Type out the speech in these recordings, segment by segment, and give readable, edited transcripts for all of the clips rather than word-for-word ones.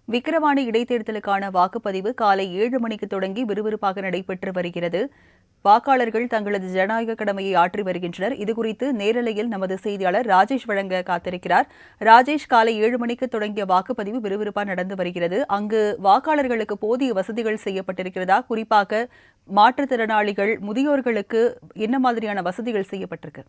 விக்கிரவாண்டி இடைத்தேர்தலுக்கான வாக்குப்பதிவு காலை 7 மணிக்கு தொடங்கி விறுவிறுப்பாக நடைபெற்று வருகிறது. வாக்காளர்கள் தங்களது ஜனநாயக கடமையை ஆற்றி வருகின்றனர். இதுகுறித்து நேரலையில் நமது செய்தியாளர் ராஜேஷ் வழங்க காத்திருக்கிறார். ராஜேஷ், காலை 7 மணிக்கு தொடங்கிய வாக்குப்பதிவு விறுவிறுப்பாக நடந்து வருகிறது. அங்கு வாக்காளர்களுக்கு போதிய வசதிகள் செய்யப்பட்டிருக்கிறதா? குறிப்பாக மாற்றுத்திறனாளிகள், முதியோர்களுக்கு என்ன மாதிரியான வசதிகள் செய்யப்பட்டிருக்கு?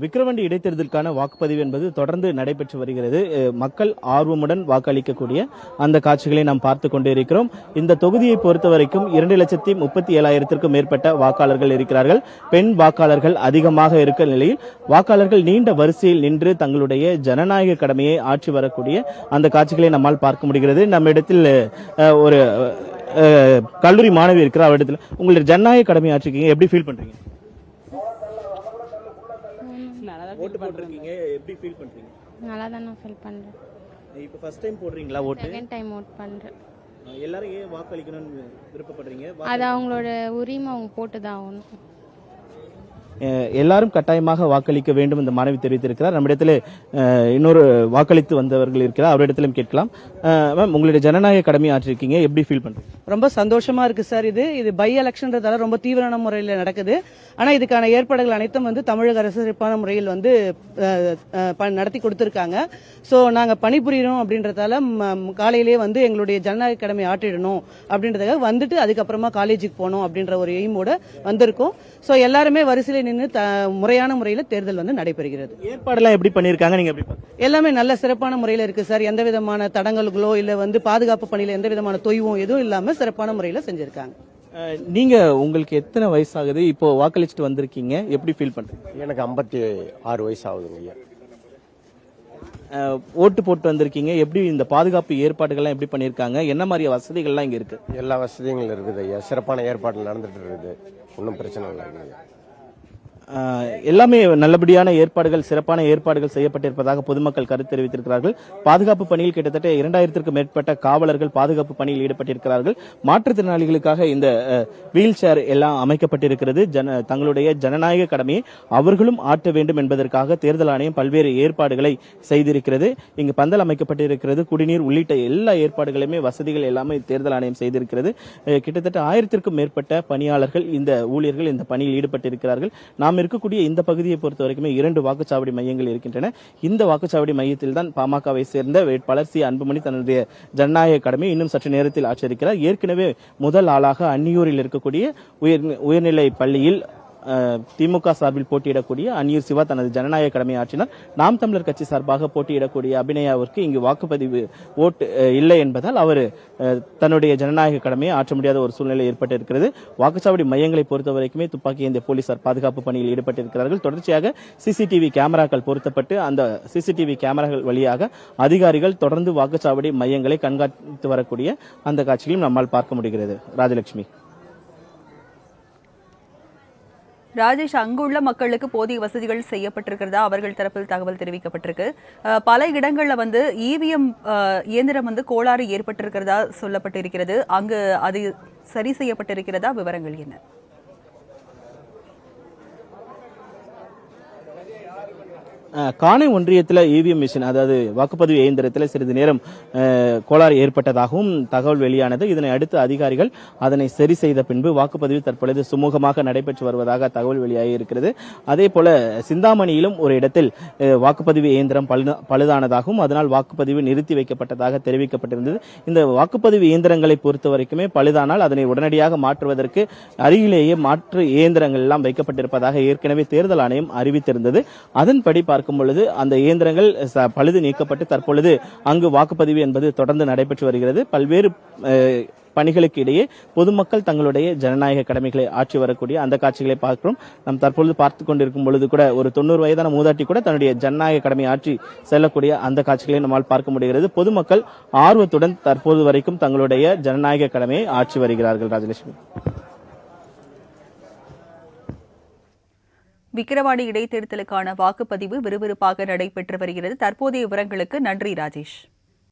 விக்கிரவாண்டி இடைத்தேர்தலுக்கான வாக்குப்பதிவு என்பது தொடர்ந்து நடைபெற்று வருகிறது. மக்கள் ஆர்வமுடன் வாக்களிக்கக்கூடிய அந்த காட்சிகளை நாம் பார்த்து கொண்டே இருக்கிறோம். இந்த தொகுதியை பொறுத்த வரைக்கும் 2,37,000க்கும் மேற்பட்ட வாக்காளர்கள் இருக்கிறார்கள். பெண் வாக்காளர்கள் அதிகமாக இருக்க நிலையில் வாக்காளர்கள் நீண்ட வரிசையில் நின்று தங்களுடைய ஜனநாயக கடமையை ஆற்றி வரக்கூடிய அந்த காட்சிகளை நம்மால் பார்க்க முடிகிறது. நம்ம இடத்தில் ஒரு கல்லூரி மாணவி இருக்கிறார். அவரிடத்தில் உங்களுடைய ஜனநாயக கடமையை ஆற்றிருக்கீங்க, எப்படி ஃபீல் பண்றீங்க? ஓட்டு போட்டுருக்கீங்க, எப்படி ஃபீல் பண்றீங்க? நல்லா தான் நான் ஃபீல் பண்றேன். இப்போ ஃபர்ஸ்ட் டைம் போடுறீங்களா ஓட்டு? செகண்ட் டைம் ஓட் பண்றேன். எல்லாரும் ஏன் வாக்களிக்கணும்னு விருப்பப்படுறீங்க? அது அவங்களோட உரிமை, அவங்க போட்டு தான் ஆகணும். எல்லாரும் கட்டாயமாக வாக்களிக்க வேண்டும் என்று மாணவி தெரிவித்திருக்கிறார். நம்மிடத்தில் இன்னொரு வாக்களித்து வந்தவர்கள் இருக்கிறார், அவரிடத்திலும் கேட்கலாம். மேம், உங்களுடைய ஜனநாயக கடமையை ஆற்றிருக்கீங்க, எப்படி ஃபீல் பண்றீங்க? ரொம்ப சந்தோஷமா இருக்கு சார். இது பை எலெக்ஷன்றதால ரொம்ப தீவிரமான முறையில் நடக்குது. ஆனா இதுக்கான ஏற்பாடுகள் அனைத்தும் தமிழக அரசு சிறப்பான முறையில் நடத்தி கொடுத்திருக்காங்க. சோ நாங்க பணிபுரியணும் அப்படின்றதால காலையிலேயே எங்களுடைய ஜனநாயக கடமை ஆற்றிடணும் அப்படின்றதுக்காக வந்துட்டு அதுக்கப்புறமா காலேஜுக்கு போகணும் அப்படின்ற ஒரு எய்மோட வந்திருக்கோம். சோ எல்லாருமே வரிசையில நின்று முறையான முறையில் தேர்தல் நடைபெறுகிறது. ஏற்பாடுலாம் எப்படி பண்ணிருக்காங்க, நீங்க எப்படி? எல்லாமே நல்ல சிறப்பான முறையில் இருக்கு சார். எந்த விதமான தடங்கல்களோ இல்ல பாதுகாப்பு பணியில எந்த விதமான தொய்வும் எதுவும் இல்லாம சிறப்பான முறையில் செஞ்சிருக்காங்க. நீங்க உங்களுக்கு எத்தனை வயசாகுது? இப்போ வாக்களிச்சுட்டு வந்திருக்கீங்க, எப்படி ஃபீல் பண்றீங்க? எனக்கு 56 வயசு ஆகுதுங்க. ஓட்டு போட்டு வந்திருக்கீங்க, எப்படி இந்த பாதுகாப்பு ஏற்பாடுகள்லாம் எப்படி பண்ணிருக்காங்க? என்ன மாதிரி வசதிகள்லாம் இங்க இருக்கு? எல்லா வசதிகளும் இருக்குது ஐயா. சிறப்பான ஏற்பாடு நடந்துட்டு இருக்குது. ஒன்றும் பிரச்சனை இல்லை. எல்லாமே நல்லபடியான ஏற்பாடுகள், சிறப்பான ஏற்பாடுகள் செய்யப்பட்டிருப்பதாக பொதுமக்கள் கருத்து தெரிவித்திருக்கிறார்கள். பாதுகாப்பு பணியில் கிட்டத்தட்ட 2000க்கும் மேற்பட்ட காவலர்கள் பாதுகாப்பு பணியில் ஈடுபட்டிருக்கிறார்கள். மாற்றுத்திறனாளிகளுக்காக இந்த வீல் சேர் எல்லாம் அமைக்கப்பட்டிருக்கிறது. தங்களுடைய ஜனநாயக கடமையை அவர்களும் ஆற்ற வேண்டும் என்பதற்காக தேர்தல் ஆணையம் பல்வேறு ஏற்பாடுகளை செய்திருக்கிறது. இங்கு பந்தல் அமைக்கப்பட்டிருக்கிறது. குடிநீர் உள்ளிட்ட எல்லா ஏற்பாடுகளுமே, வசதிகள் எல்லாமே தேர்தல் ஆணையம் செய்திருக்கிறது. கிட்டத்தட்ட 1000க்கும் மேற்பட்ட பணியாளர்கள், இந்த ஊழியர்கள் இந்த பணியில் ஈடுபட்டிருக்கிறார்கள். நாம் இருக்கக்கூடிய இந்த பகுதியை பொறுத்த வரைக்குமே 2 வாக்குச்சாவடி மையங்கள் இருக்கின்றன. இந்த வாக்குச்சாவடி மையத்தில் தான் பாமகவை சேர்ந்த வேட்பாளர் சி. அன்புமணி தன்னுடைய ஜனநாயக கடமை இன்னும் சற்று நேரத்தில் ஆற்றிருக்கிறார். ஏற்கனவே முதல் ஆளாக அன்னியூரில் இருக்கக்கூடிய உயர்நிலை பள்ளியில் திமுக சார்பில் போட்டியிடக்கூடிய அன்னியூர் சிவா தனது ஜனநாயக கடமையை ஆற்றினார். நாம் தமிழர் கட்சி சார்பாக போட்டியிடக்கூடிய அபிநயாவிற்கு இங்கு வாக்குப்பதிவு ஓட்டு இல்லை என்பதால் அவர் தன்னுடைய ஜனநாயக கடமையை ஆற்ற முடியாத ஒரு சூழ்நிலை ஏற்பட்டிருக்கிறது. வாக்குச்சாவடி மையங்களை பொறுத்த வரைக்குமே துப்பாக்கி ஏந்திய போலீசார் பாதுகாப்பு பணியில் ஈடுபட்டிருக்கிறார்கள். தொடர்ச்சியாக சிசிடிவி கேமராக்கள் பொருத்தப்பட்டு அந்த சிசிடிவி கேமராக்கள் வழியாக அதிகாரிகள் தொடர்ந்து வாக்குச்சாவடி மையங்களை கண்காணித்து வரக்கூடிய அந்த காட்சிகளையும் நம்மால் பார்க்க முடிகிறது. ராஜலட்சுமி. ராஜேஷ், அங்குள்ள மக்களுக்கு போதிய வசதிகள் செய்யப்பட்டிருக்கிறதா? அவர்கள் தரப்பில் தகவல் தெரிவிக்கப்பட்டிருக்கு. பல இடங்கள்ல இவிஎம் இயந்திரம் கோளாறு ஏற்பட்டிருக்கிறதா சொல்லப்பட்டிருக்கிறது. அங்கு அது சரி செய்யப்பட்டிருக்கிறதா? விவரங்கள் என்ன? காணை ஒன்றியத்தில் இவிஎம் மிஷின், அதாவது வாக்குப்பதிவு இயந்திரத்தில் சிறிது நேரம் கோளாறு ஏற்பட்டதாகவும் தகவல் வெளியானது. இதனை அடுத்து அதிகாரிகள் அதனை சரி செய்த பின்பு வாக்குப்பதிவு தற்பொழுது சுமூகமாக நடைபெற்று வருவதாக தகவல் வெளியாகி இருக்கிறது. அதே போல சிந்தாமணியிலும் ஒரு இடத்தில் வாக்குப்பதிவு இயந்திரம் பழுதானதாகவும் அதனால் வாக்குப்பதிவு நிறுத்தி வைக்கப்பட்டதாக தெரிவிக்கப்பட்டிருந்தது. இந்த வாக்குப்பதிவு இயந்திரங்களை பொறுத்த வரைக்குமே பழுதானால் அதனை உடனடியாக மாற்றுவதற்கு அருகிலேயே மாற்று இயந்திரங்கள் எல்லாம் வைக்கப்பட்டிருப்பதாக ஏற்கனவே தேர்தல் ஆணையம் அறிவித்திருந்தது. அதன்படி பார்க்கும் பொழுது அந்த இயந்திரங்கள் பழுது நீக்கப்பட்டு தற்பொழுது அங்கு வாக்குப்பதிவு என்பது தொடர்ந்து நடைபெற்று வருகிறது. பல்வேறு பணிகளுக்கு இடையே பொதுமக்கள் தங்களுடைய ஜனநாயக கடமைகளை ஆற்றி வரக்கூடிய அந்த காட்சிகளை பார்க்கிறோம். நாம் தற்பொழுது பார்த்துக் கொண்டிருக்கும் பொழுது கூட ஒரு 90 வயதான மூதாட்டி கூட தன்னுடைய ஜனநாயக கடமையை ஆற்றி செல்லக்கூடிய அந்த காட்சிகளை நம்மால் பார்க்க முடிகிறது. பொதுமக்கள் ஆர்வத்துடன் தற்போது வரைக்கும் தங்களுடைய ஜனநாயக கடமையை ஆற்றி வருகிறார்கள். ராஜலட்சுமி. விக்கிரவாண்டி இடைத்தேர்தலுக்கான வாக்குப்பதிவு விறுவிறுப்பாக நடைபெற்று வருகிறது. தற்போதைய விவரங்களுக்கு நன்றி ராஜேஷ்.